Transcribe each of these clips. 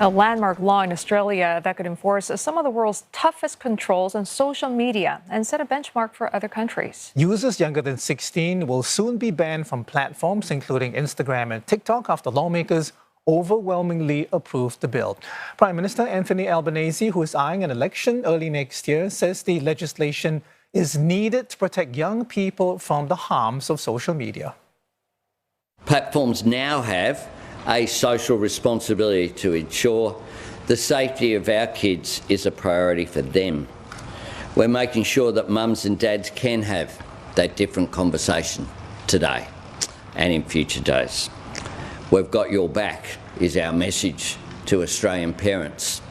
A landmark law in Australia that could enforce some of the world's toughest controls on social media and set a benchmark for other countries. Users younger than 16 will soon be banned from platforms including Instagram and TikTok after lawmakers overwhelmingly approved the bill. Prime Minister Anthony Albanese, who is eyeing an election early next year, says the legislation is needed to protect young people from the harms of social media. Platforms now have a social responsibility to ensure the safety of our kids is a priority for them. We're making sure that mums and dads can have that different conversation today and in future days. We've got your back is our message to Australian parents.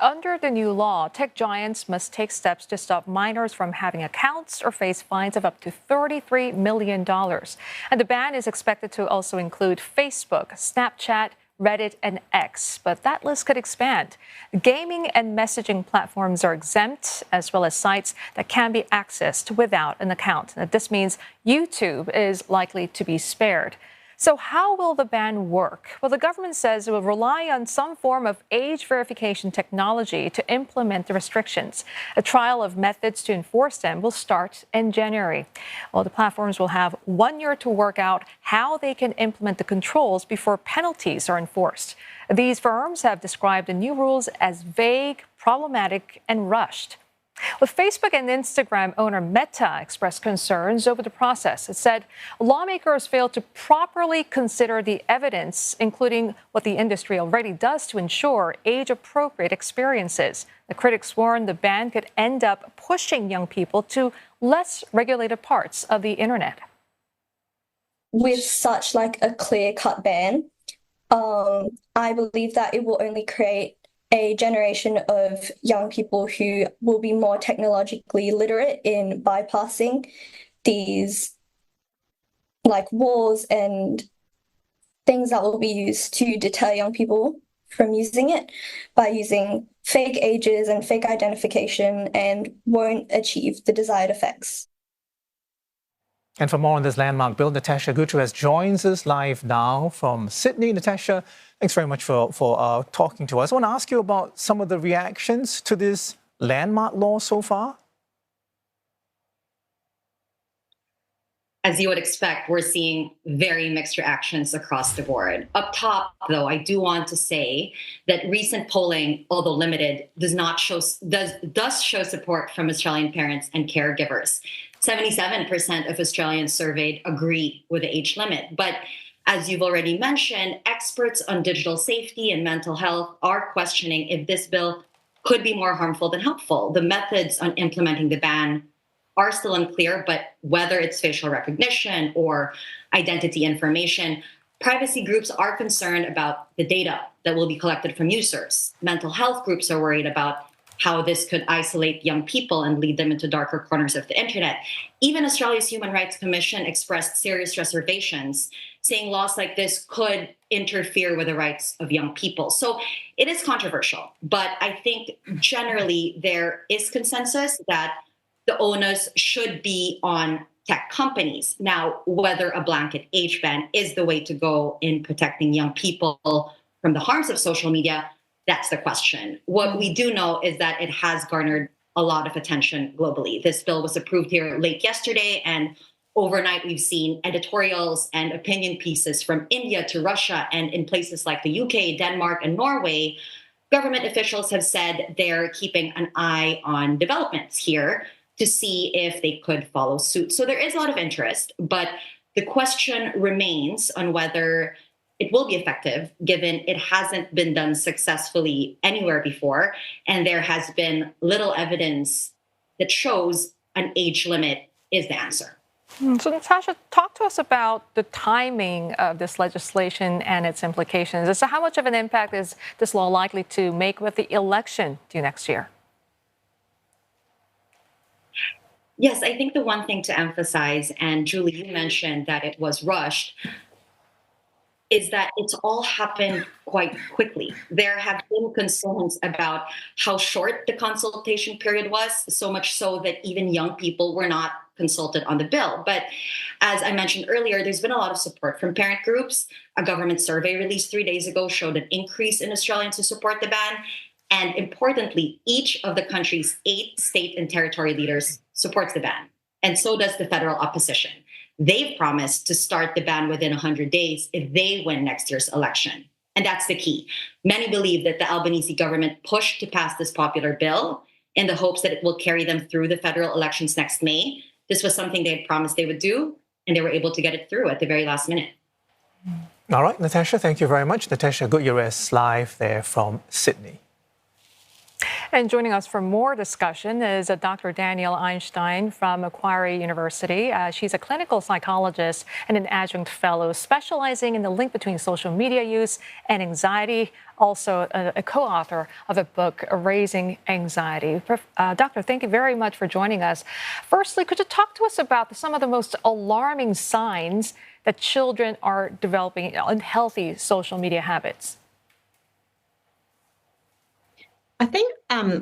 Under the new law, tech giants must take steps to stop minors from having accounts or face fines of up to $33 million. And the ban is expected to also include Facebook, Snapchat, Reddit, and X, but that list could expand. Gaming and messaging platforms are exempt, as well as sites that can be accessed without an account. Now, this means YouTube is likely to be spared. So how will the ban work? Well, the government says it will rely on some form of age verification technology to implement the restrictions. A trial of methods to enforce them will start in January. Well, the platforms will have 1 year to work out how they can implement the controls before penalties are enforced. These firms have described the new rules as vague, problematic, and rushed. Well, Facebook and Instagram owner Meta expressed concerns over the process. It said lawmakers failed to properly consider the evidence, including what the industry already does to ensure age-appropriate experiences. The critics warn the ban could end up pushing young people to less regulated parts of the internet. With such a clear-cut ban, I believe that it will only create a generation of young people who will be more technologically literate in bypassing these walls and things that will be used to deter young people from using it by using fake ages and fake identification, and won't achieve the desired effects. And for more on this landmark bill, Natasha Gutierrez joins us live now from Sydney. Natasha, thanks very much for talking to us. I want to ask you about some of the reactions to this landmark law so far. As you would expect, we're seeing very mixed reactions across the board. Up top, though, I do want to say that recent polling, although limited, does show support from Australian parents and caregivers. 77% of Australians surveyed agree with the age limit. But as you've already mentioned, experts on digital safety and mental health are questioning if this bill could be more harmful than helpful. The methods on implementing the ban are still unclear, but whether it's facial recognition or identity information, privacy groups are concerned about the data that will be collected from users. Mental health groups are worried about how this could isolate young people and lead them into darker corners of the internet. Even Australia's Human Rights Commission expressed serious reservations, saying laws like this could interfere with the rights of young people. So it is controversial, but I think generally there is consensus that the onus should be on tech companies. Now, whether a blanket age ban is the way to go in protecting young people from the harms of social media, that's the question. What we do know is that it has garnered a lot of attention globally. This bill was approved here late yesterday, and overnight we've seen editorials and opinion pieces from India to Russia, and in places like the UK, Denmark, and Norway, government officials have said they're keeping an eye on developments here to see if they could follow suit. So there is a lot of interest, but the question remains on whether it will be effective, given it hasn't been done successfully anywhere before, and there has been little evidence that shows an age limit is the answer. So, Natasha, talk to us about the timing of this legislation and its implications. So how much of an impact is this law likely to make with the election due next year? Yes, I think the one thing to emphasize, and Julie, you mentioned that it was rushed. is that it's all happened quite quickly. There have been concerns about how short the consultation period was, so much so that even young people were not consulted on the bill. But as I mentioned earlier, there's been a lot of support from parent groups. A government survey released 3 days ago showed an increase in Australians who support the ban. And importantly, each of the country's 8 state and territory leaders supports the ban. And so does the federal opposition. They've promised to start the ban within 100 days if they win next year's election. And that's the key. Many believe that the Albanese government pushed to pass this popular bill in the hopes that it will carry them through the federal elections next May. This was something they had promised they would do, and they were able to get it through at the very last minute. All right, Natasha, thank you very much. Natasha Gutierrez live there from Sydney. And joining us for more discussion is Dr. Danielle Einstein from Macquarie University. She's a clinical psychologist and an adjunct fellow specializing in the link between social media use and anxiety, also a co-author of a book, Raising Anxiety. Doctor, thank you very much for joining us. Firstly, could you talk to us about some of the most alarming signs that children are developing unhealthy social media habits? I think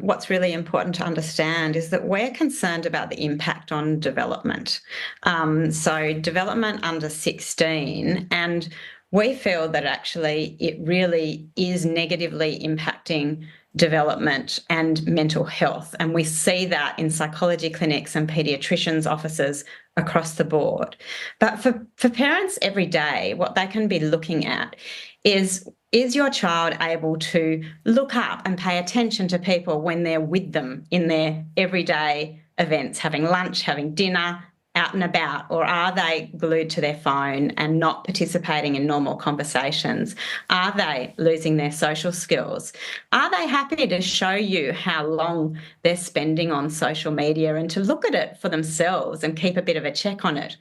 what's really important to understand is that we're concerned about the impact on development. So development under 16, and we feel that actually it really is negatively impacting development and mental health. And we see that in psychology clinics and paediatricians' offices across the board. But for parents every day, what they can be looking at is your child able to look up and pay attention to people when they're with them in their everyday events, having lunch, having dinner, out and about, or are they glued to their phone and not participating in normal conversations? Are they losing their social skills? Are they happy to show you how long they're spending on social media and to look at it for themselves and keep a bit of a check on it?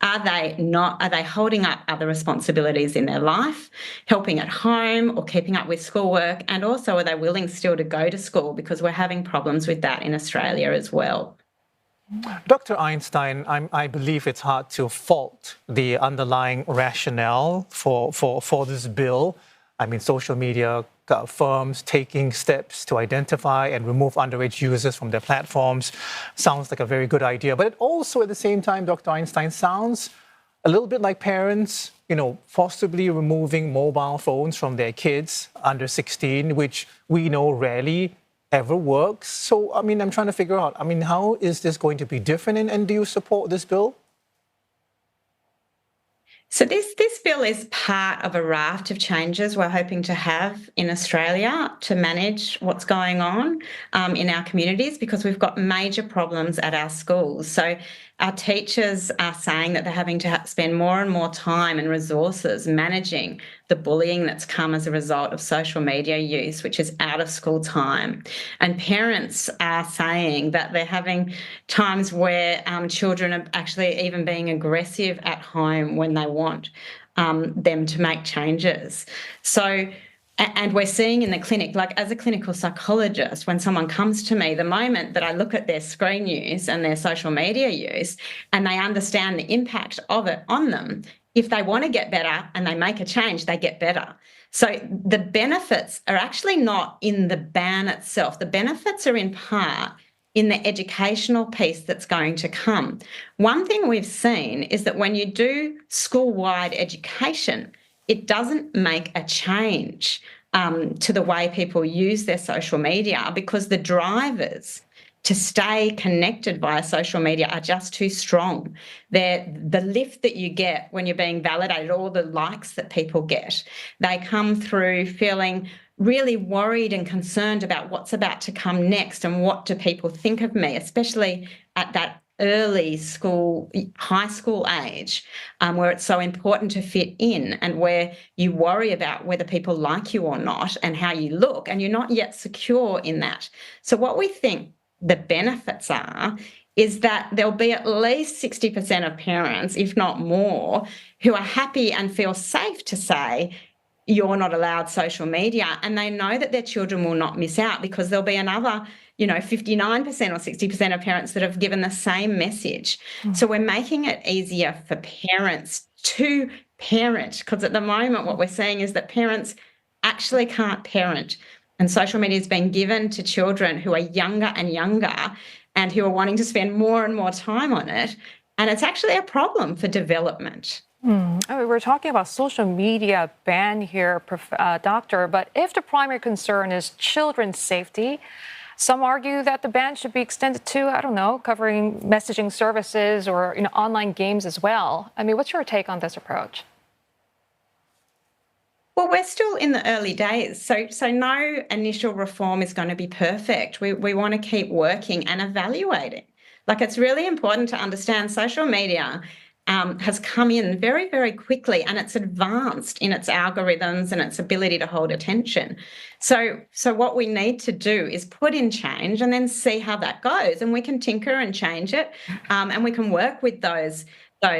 Are they holding up other responsibilities in their life, helping at home or keeping up with schoolwork? And also, are they willing still to go to school? Because we're having problems with that in Australia as well. Dr. Einstein, I believe it's hard to fault the underlying rationale for this bill. I mean, social media firms taking steps to identify and remove underage users from their platforms sounds like a very good idea. But it also, at the same time, Dr. Einstein, sounds a little bit like parents, forcibly removing mobile phones from their kids under 16, which we know rarely ever works. So, I mean, I'm trying to figure out, how is this going to be different? And do you support this bill? So this bill is part of a raft of changes we're hoping to have in Australia to manage what's going on in our communities, because we've got major problems at our schools. So our teachers are saying that they're having to spend more and more time and resources managing the bullying that's come as a result of social media use, which is out of school time. And parents are saying that they're having times where children are actually even being aggressive at home when they want them to make changes. So, and we're seeing in the clinic, like as a clinical psychologist, when someone comes to me, the moment that I look at their screen use and their social media use and they understand the impact of it on them, if they want to get better and they make a change, they get better. So the benefits are actually not in the ban itself. The benefits are in part in the educational piece that's going to come. One thing we've seen is that when you do school-wide education, it doesn't make a change to the way people use their social media, because the drivers to stay connected via social media are just too strong. The lift that you get when you're being validated, all the likes that people get, they come through feeling really worried and concerned about what's about to come next and what do people think of me, especially at that early school, high school age, where it's so important to fit in and where you worry about whether people like you or not and how you look, and you're not yet secure in that. So what we think the benefits are is that there'll be at least 60% of parents, if not more, who are happy and feel safe to say, you're not allowed social media, and they know that their children will not miss out, because there'll be another 59% or 60% of parents that have given the same message. So we're making it easier for parents to parent, because at the moment what we're seeing is that parents actually can't parent, and social media has been given to children who are younger and younger and who are wanting to spend more and more time on it, and it's actually a problem for development. We're talking about social media ban here, Doctor, but if the primary concern is children's safety, some argue that the ban should be extended to, I don't know, covering messaging services or online games as well. I mean, what's your take on this approach? Well, we're still in the early days, so no initial reform is going to be perfect. We want to keep working and evaluating. Like, it's really important to understand social media has come in very, very quickly, and it's advanced in its algorithms and its ability to hold attention. So what we need to do is put in change and then see how that goes, and we can tinker and change it, and we can work with those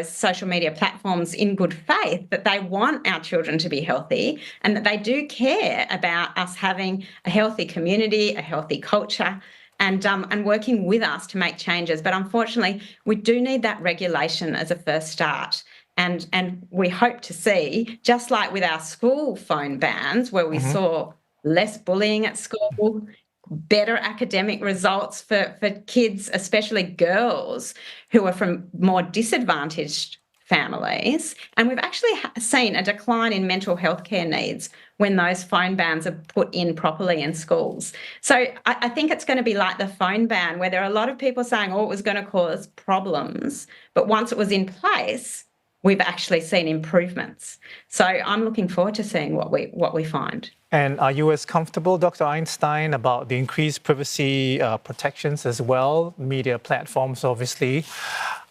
social media platforms in good faith that they want our children to be healthy and that they do care about us having a healthy community, a healthy culture, and working with us to make changes. But unfortunately, we do need that regulation as a first start. And we hope to see, just like with our school phone bans, where we saw less bullying at school, better academic results for kids, especially girls who are from more disadvantaged families. And we've actually seen a decline in mental health care needs when those phone bans are put in properly in schools. So I think it's going to be like the phone ban, where there are a lot of people saying, oh, it was going to cause problems. But once it was in place, we've actually seen improvements. So I'm looking forward to seeing what we find. And are you as comfortable, Dr. Einstein, about the increased privacy protections as well? Media platforms obviously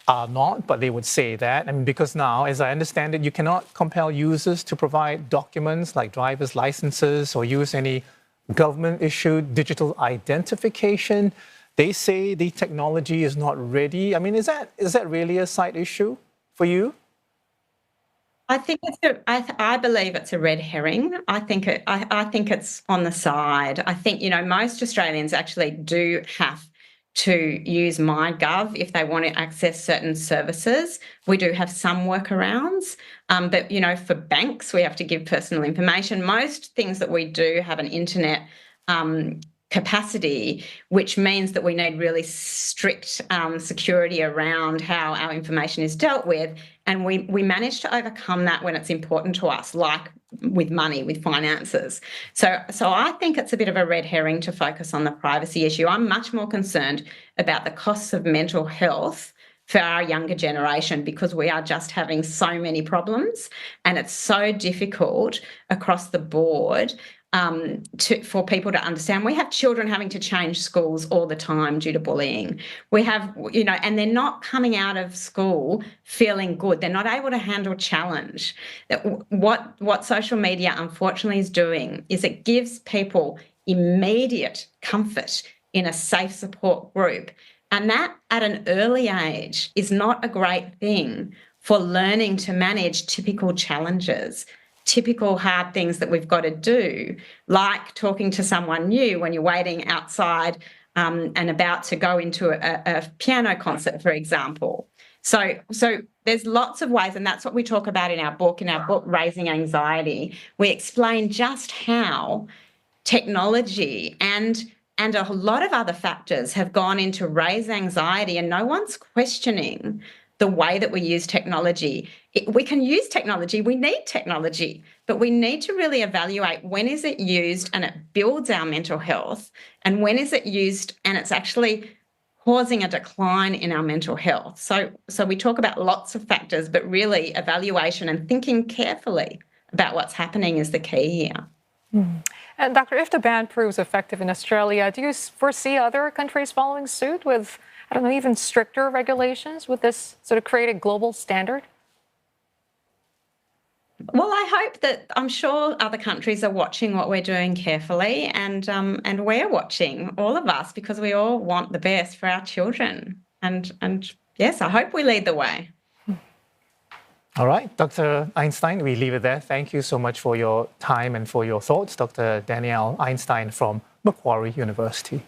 are not, but they would say that. I mean, because now, as I understand it, you cannot compel users to provide documents like driver's licenses or use any government-issued digital identification. They say the technology is not ready. I mean, is that really a side issue for you? I think I believe it's a red herring. I think it's on the side. I think, most Australians actually do have to use MyGov if they want to access certain services. We do have some workarounds, but, for banks, we have to give personal information. Most things that we do have an internet capacity, which means that we need really strict security around how our information is dealt with. And we manage to overcome that when it's important to us, like with money, with finances. So I think it's a bit of a red herring to focus on the privacy issue. I'm much more concerned about the costs of mental health for our younger generation, because we are just having so many problems, and it's so difficult across the board for people to understand. We have children having to change schools all the time due to bullying. We have, and they're not coming out of school feeling good. They're not able to handle challenge. What social media unfortunately is doing is it gives people immediate comfort in a safe support group. And that at an early age is not a great thing for learning to manage typical challenges, typical hard things that we've got to do, like talking to someone new when you're waiting outside and about to go into a piano concert, for example. So there's lots of ways, and that's what we talk about in our book, Raising Anxiety. We explain just how technology and a lot of other factors have gone into raise anxiety, and no one's questioning the way that we use technology. We can use technology, we need technology, but we need to really evaluate when is it used and it builds our mental health, and when is it used and it's actually causing a decline in our mental health. So we talk about lots of factors, but really evaluation and thinking carefully about what's happening is the key here. And Doctor, if the ban proves effective in Australia, do you foresee other countries following suit with, I don't know, even stricter regulations? Would this sort of create a global standard? Well, I hope that, I'm sure other countries are watching what we're doing carefully, and we're watching, all of us, because we all want the best for our children. And yes, I hope we lead the way. All right, Dr. Einstein, we leave it there. Thank you so much for your time and for your thoughts. Dr. Danielle Einstein from Macquarie University.